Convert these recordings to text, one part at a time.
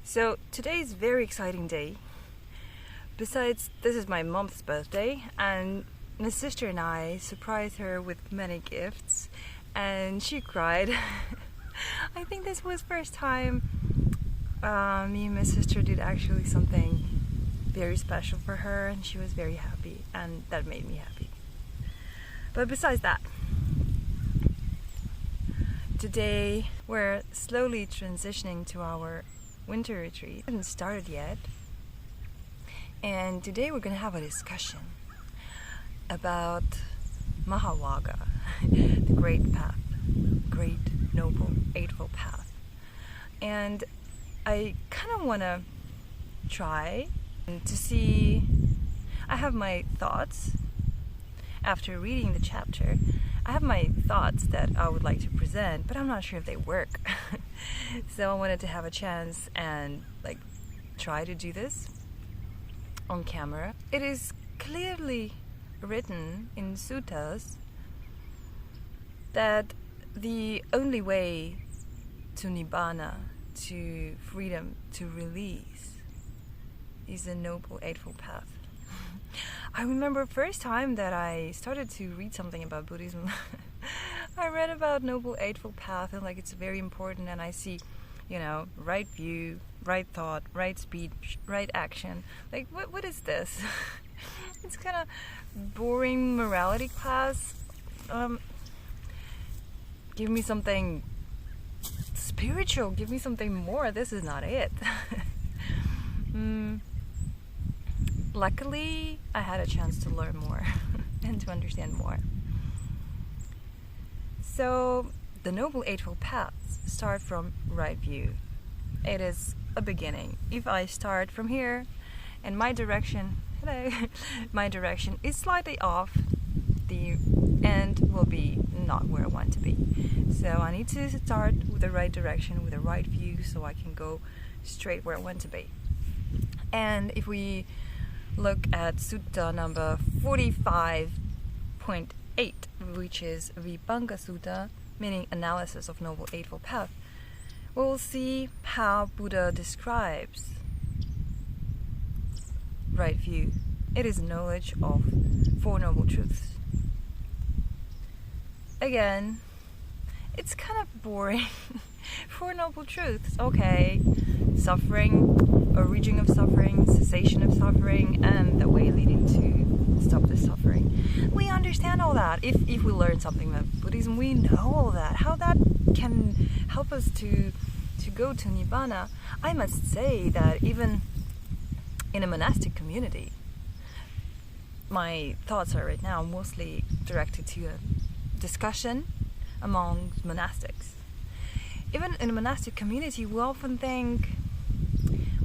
So today is a very exciting day. Besides, this is my mom's birthday, and my sister and I surprised her with many gifts, and she cried. I think this was first time me and my sister did actually something very special for her, and she was very happy, and that made me happy. But besides that, today we're slowly transitioning to our winter retreat. It hasn't started yet, and today we're going to have a discussion about Mahavaga, the great path, great noble Eightfold Path. And I kind of want to try to see, I have my thoughts after reading the chapter. I have my thoughts that I would like to present, but I'm not sure if they work. So I wanted to have a chance and try to do this on camera. It is clearly written in suttas that the only way to nibbana, to freedom, to release, is the noble Eightfold Path. I remember first time that I started to read something about Buddhism, I read about Noble Eightfold Path, and it's very important, and I see, right view, right thought, right speech, right action. What is this? It's kind of boring morality class. Give me something spiritual, give me something more. This is not it. Luckily, I had a chance to learn more and to understand more. So, the Noble Eightfold Paths start from right view. It is a beginning. If I start from here, and my direction, my direction is slightly off, the end will be not where I want to be. So I need to start with the right direction, with the right view, so I can go straight where I want to be. And if we look at Sutta number 45.8, which is Vibhanga Sutta, meaning analysis of Noble Eightfold Path, we'll see how Buddha describes right view. It is knowledge of Four Noble Truths. Again, it's kind of boring. Four Noble Truths, okay. Suffering, origin of suffering, cessation of suffering, and the way leading to stop the suffering. We understand all that. If we learn something about Buddhism, we know all that. How that can help us to go to Nibbana. I must say that even in a monastic community, my thoughts are right now mostly directed to a discussion among monastics. Even in a monastic community, we often think,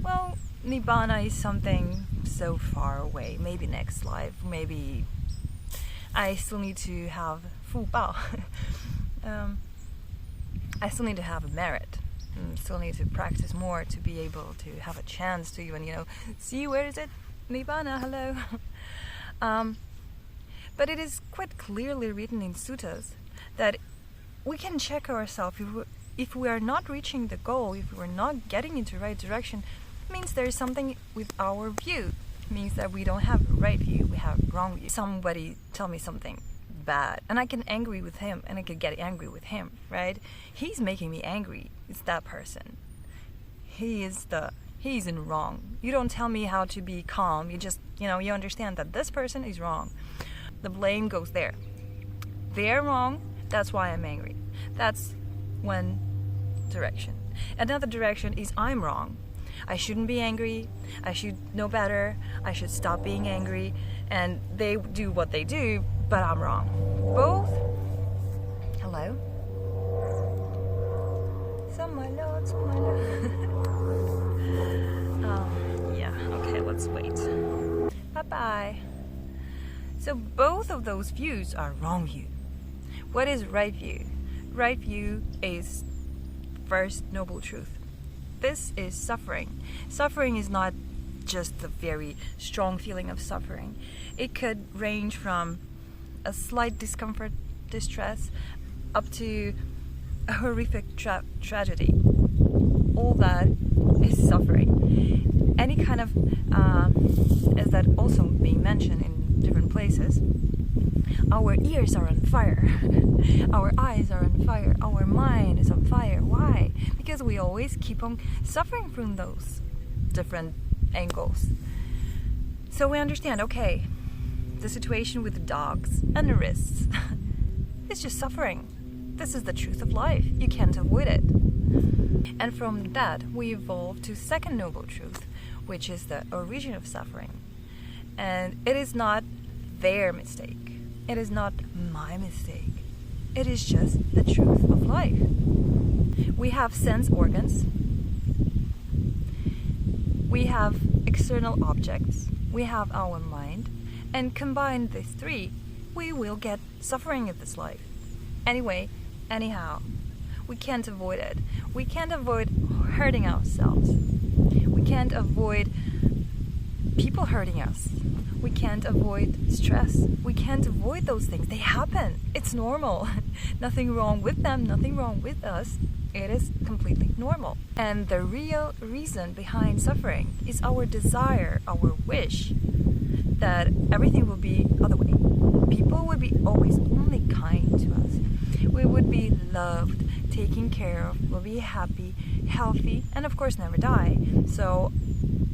well, Nibbana is something so far away. Maybe next life, maybe I still need to have Fu Bao. I still need to have a merit. Still need to practice more to be able to have a chance to even, see where is it? Nibbana, hello. But it is quite clearly written in suttas that we can check ourselves if we are not reaching the goal, if we're not getting into the right direction. It means there is something with our view. It means that we don't have right view, we have wrong view. Somebody tell me something bad, and I can angry with him, and I can get angry with him, right? He's making me angry. It's that person. He's in wrong. You don't tell me how to be calm. You just, you understand that this person is wrong. The blame goes there. They're wrong, that's why I'm angry. That's one direction. Another direction is I'm wrong. I shouldn't be angry. I should know better. I should stop being angry. And they do what they do, but I'm wrong. Both. Hello? Yeah, okay, let's wait. Bye-bye. So both of those views are wrong view. What is right view? Right view is first noble truth. This is suffering. Suffering is not just the very strong feeling of suffering. It could range from a slight discomfort, distress, up to a horrific tragedy. all that is suffering. Any kind of, as that also being mentioned in different places, our ears are on fire, our eyes are on fire, our mind is on fire. Why? Because we always keep on suffering from those different angles. So we understand, okay, the situation with the dogs and the wrists is just suffering. This is the truth of life. You can't avoid it. And from that, we evolve to second noble truth, which is the origin of suffering. And it is not their mistake. It is not my mistake. It is just the truth of life. We have sense organs. We have external objects. We have our mind. And combine these three, we will get suffering in this life. Anyway, anyhow, we can't avoid it. We can't avoid hurting ourselves. We can't avoid people hurting us. We can't avoid stress. We can't avoid those things. They happen. It's normal. Nothing wrong with them, nothing wrong with us. It is completely normal. And the real reason behind suffering is our desire, our wish that everything will be other way. People will be always only kind to us. We would be loved, taken care of, will be happy, healthy, and of course never die. So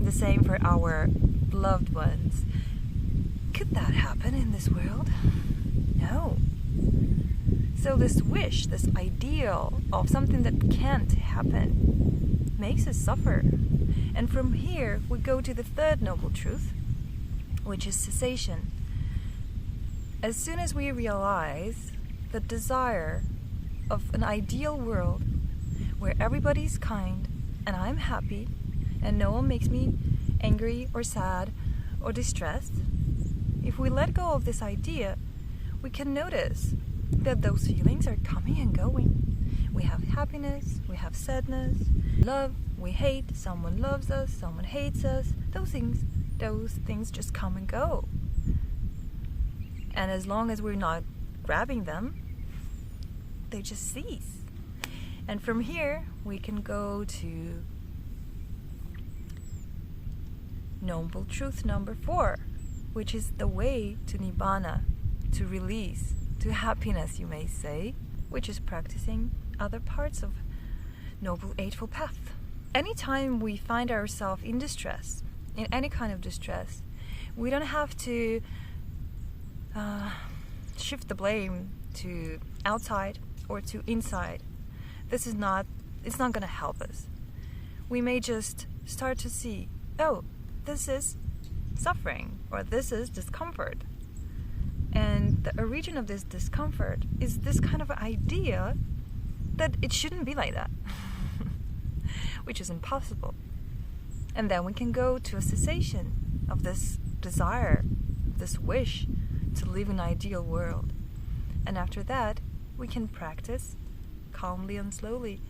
the same for our loved ones. Could that happen in this world? No. So this wish, this ideal of something that can't happen makes us suffer. And from here we go to the third noble truth, which is cessation. As soon as we realize the desire of an ideal world where everybody's kind and I'm happy and no one makes me angry or sad or distressed, if we let go of this idea, we can notice that those feelings are coming and going. We have happiness, we have sadness, love, we hate, someone loves us, someone hates us. Those things just come and go. And as long as we're not grabbing them, they just cease. And from here, we can go to noble truth number 4, which is the way to Nibbana, to release, to happiness, you may say, which is practicing other parts of Noble Eightfold Path. Anytime we find ourselves in distress, in any kind of distress, we don't have to shift the blame to outside or to inside. It's not going to help us. We may just start to see, oh, this is suffering, or this is discomfort. And the origin of this discomfort is this kind of idea that it shouldn't be like that, which is impossible. And then we can go to a cessation of this desire, this wish to live in an ideal world. And after that, we can practice calmly and slowly.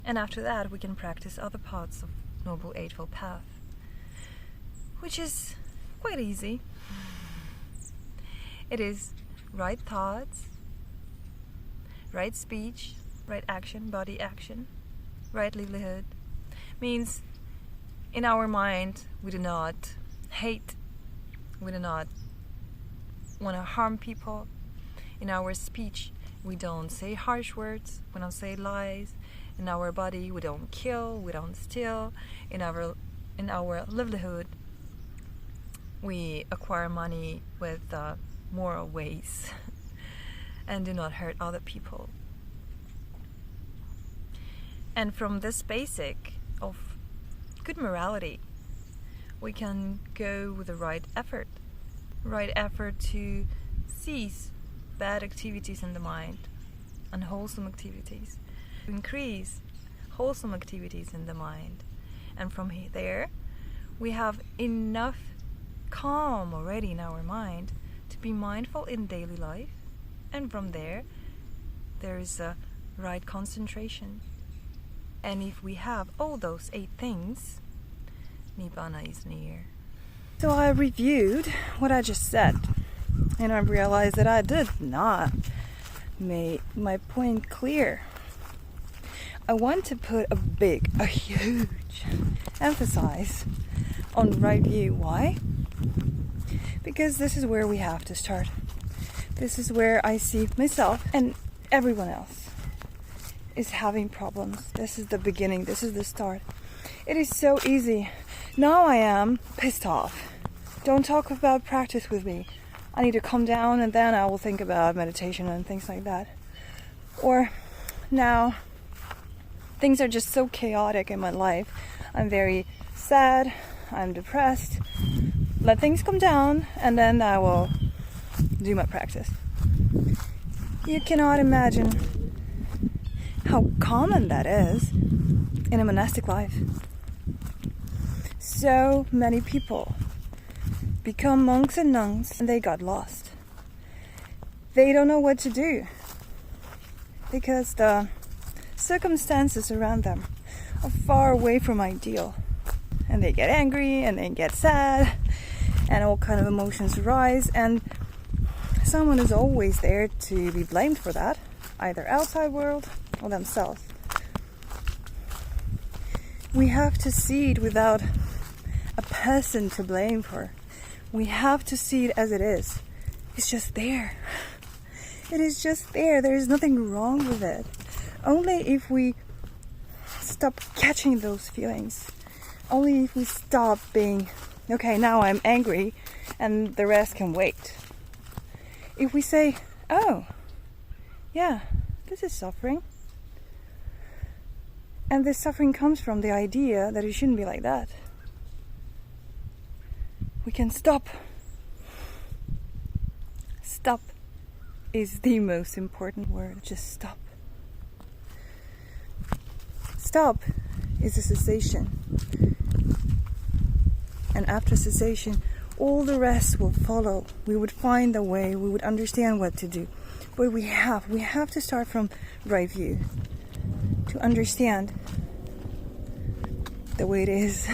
And after that, we can practice other parts of Noble Eightfold Path, which is quite easy. It is right thoughts, right speech, right action, body action, right livelihood. Means in our mind, we do not hate, we do not want to harm people. In our speech, we don't say harsh words, we don't say lies. In our body, we don't kill, we don't steal. In our livelihood, we acquire money with moral ways and do not hurt other people. And from this basic of good morality, we can go with the right effort to cease bad activities in the mind, unwholesome activities, to increase wholesome activities in the mind. And from there, we have enough calm already in our mind to be mindful in daily life. And from there is a right concentration. And if we have all those 8 things, Nibbana is near. So I reviewed what I just said, and I realized that I did not made my point clear. I want to put a huge emphasis on right view. Why? Because this is where we have to start. This is where I see myself and everyone else is having problems. This is the beginning. This is the start. It is so easy. Now I am pissed off. Don't talk about practice with me. I need to calm down and then I will think about meditation and things like that. Or now things are just so chaotic in my life. I'm very sad. I'm depressed. Let things calm down and then I will do my practice. You cannot imagine how common that is in a monastic life. So many people become monks and nuns and they got lost. They don't know what to do because the circumstances around them are far away from ideal. And they get angry and they get sad and all kind of emotions rise, and someone is always there to be blamed for that, either outside world or themselves. We have to see it without a person to blame for. We have to see it as it is. It's just there. It is just there. There is nothing wrong with it. Only if we stop catching those feelings. Only if we stop being, okay, now I'm angry and the rest can wait. If we say, oh, yeah, this is suffering. And this suffering comes from the idea that it shouldn't be like that. We can stop. Stop is the most important word. Just stop. Stop is a cessation. And after cessation, all the rest will follow. We would find the way. We would understand what to do. But we have to start from right view to understand the way it is.